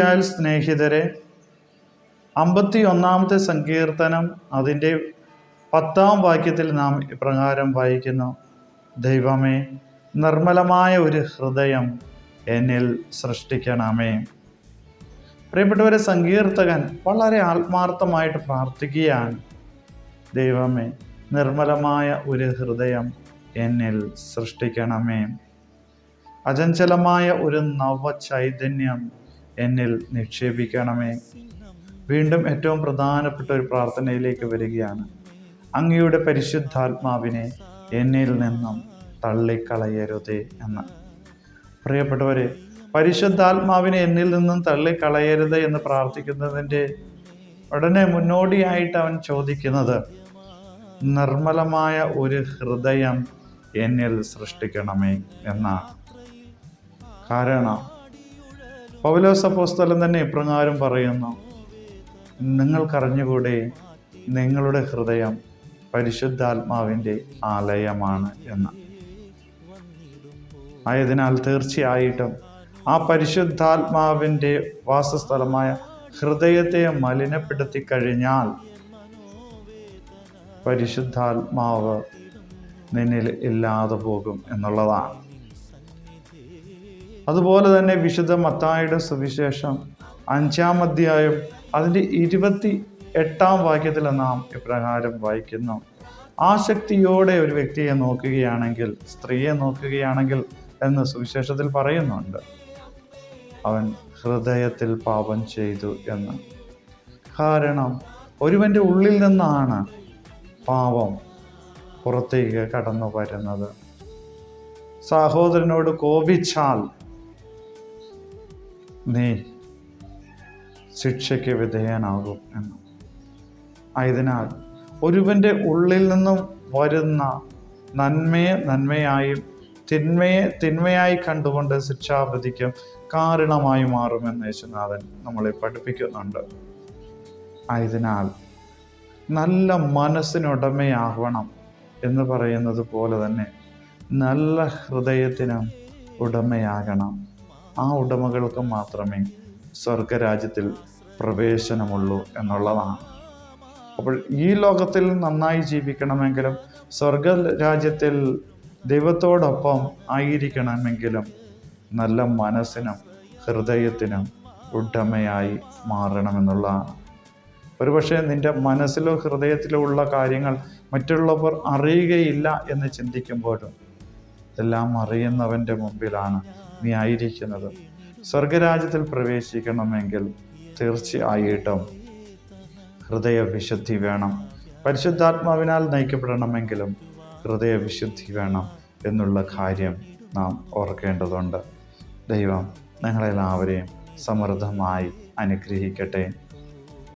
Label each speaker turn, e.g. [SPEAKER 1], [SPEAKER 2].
[SPEAKER 1] സ്നേഹിതരെ, 51-ാമത്തെ സങ്കീർത്തനം അതിൻ്റെ 10-ാം വാക്യത്തിൽ നാം ഇപ്രകാരം വായിക്കുന്നു: ദൈവമേ, നിർമ്മലമായ ഒരു ഹൃദയം എന്നിൽ സൃഷ്ടിക്കണമേ. പ്രിയപ്പെട്ടവരെ, സങ്കീർത്തകൻ വളരെ ആത്മാർത്ഥമായിട്ട് പ്രാർത്ഥിക്കുകയാണ്. ദൈവമേ, നിർമ്മലമായ ഒരു ഹൃദയം എന്നിൽ സൃഷ്ടിക്കണമേ. അചഞ്ചലമായ ഒരു നവചൈതന്യം എന്നിൽ നിക്ഷേപിക്കണമേ. വീണ്ടും ഏറ്റവും പ്രധാനപ്പെട്ട ഒരു പ്രാർത്ഥനയിലേക്ക് വരികയാണ്. അങ്ങയുടെ പരിശുദ്ധാത്മാവിനെ എന്നിൽ നിന്നും തള്ളിക്കളയരുതേ എന്ന്. പ്രിയപ്പെട്ടവരെ, പരിശുദ്ധാത്മാവിനെ എന്നിൽ നിന്നും തള്ളിക്കളയരുത് എന്ന് പ്രാർത്ഥിക്കുന്നതിൻ്റെ ഉടനെ മുന്നോടിയായിട്ട് അവൻ ചോദിക്കുന്നത് നിർമ്മലമായ ഒരു ഹൃദയം എന്നിൽ സൃഷ്ടിക്കണമേ എന്നാണ്. കാരണം പൗലോസ് അപ്പോസ്തലൻ തന്നെ ഇപ്രകാരം പറയുന്നു: നിങ്ങൾക്കറിഞ്ഞുകൂടെ നിങ്ങളുടെ ഹൃദയം പരിശുദ്ധാത്മാവിൻ്റെ ആലയമാണ് എന്ന്. ആയതിനാൽ തീർച്ചയായിട്ടും ആ പരിശുദ്ധാത്മാവിൻ്റെ വാസസ്ഥലമായ ഹൃദയത്തെ മലിനപ്പെടുത്തി കഴിഞ്ഞാൽ പരിശുദ്ധാത്മാവ് നിന്നിൽ ഇല്ലാതെ പോകും എന്നുള്ളതാണ്. അതുപോലെ തന്നെ വിശുദ്ധ മത്തായിയുടെ സുവിശേഷം 5-ാം അധ്യായം അതിൻ്റെ 28-ാം വാക്യത്തിൽ നാം ഇപ്രകാരം വായിക്കുന്നു: ആസക്തിയോടെ ഒരു വ്യക്തിയെ നോക്കുകയാണെങ്കിൽ, സ്ത്രീയെ നോക്കുകയാണെങ്കിൽ എന്ന് സുവിശേഷത്തിൽ പറയുന്നുണ്ട്, അവൻ ഹൃദയത്തിൽ പാപം ചെയ്തു എന്ന്. കാരണം ഒരുവൻ്റെ ഉള്ളിൽ നിന്നാണ് പാപം പുറത്തേക്ക് കടന്നു വരുന്നത്. സഹോദരനോട് കോപിച്ചാൽ നീ ശിക്ഷയ്ക്ക് വിധേയനാകും എന്ന്. ആയതിനാൽ ഒരുവൻ്റെ ഉള്ളിൽ നിന്നും വരുന്ന നന്മയെ നന്മയായും തിന്മയെ തിന്മയായി കണ്ടുകൊണ്ട് ശിക്ഷാവിധിക്കും കാരണമായി മാറുമെന്ന് യേശുനാഥൻ നമ്മളെ പഠിപ്പിക്കുന്നുണ്ട്. ആയതിനാൽ നല്ല മനസ്സിനുടമയാകണം എന്ന് പറയുന്നത് പോലെ തന്നെ നല്ല ഹൃദയത്തിനും ഉടമയാകണം. ആ ഉടമകൾക്ക് മാത്രമേ സ്വർഗരാജ്യത്തിൽ പ്രവേശനമുള്ളൂ എന്നുള്ളതാണ്. അപ്പോൾ ഈ ലോകത്തിൽ നന്നായി ജീവിക്കണമെങ്കിലും സ്വർഗരാജ്യത്തിൽ ദൈവത്തോടൊപ്പം ആയിരിക്കണമെങ്കിലും നല്ല മനസ്സിനും ഹൃദയത്തിനും ഉടമയായി മാറണമെന്നുള്ളതാണ്. ഒരുപക്ഷെ നിൻ്റെ മനസ്സിലോ ഹൃദയത്തിലോ ഉള്ള കാര്യങ്ങൾ മറ്റുള്ളവർ അറിയുകയില്ല എന്ന് ചിന്തിക്കുമ്പോഴും എല്ലാം അറിയുന്നവൻ്റെ മുമ്പിലാണ് നീ ആയിരിക്കുന്നത്. സ്വർഗരാജ്യത്തിൽ പ്രവേശിക്കണമെങ്കിൽ തീർച്ചയായിട്ടും ഹൃദയവിശുദ്ധി വേണം. പരിശുദ്ധാത്മാവിനാൽ നയിക്കപ്പെടണമെങ്കിലും ഹൃദയവിശുദ്ധി വേണം എന്നുള്ള കാര്യം നാം ഓർക്കേണ്ടതുണ്ട്. ദൈവം നിങ്ങളെല്ലാവരെയും സമൃദ്ധമായി അനുഗ്രഹിക്കട്ടെ.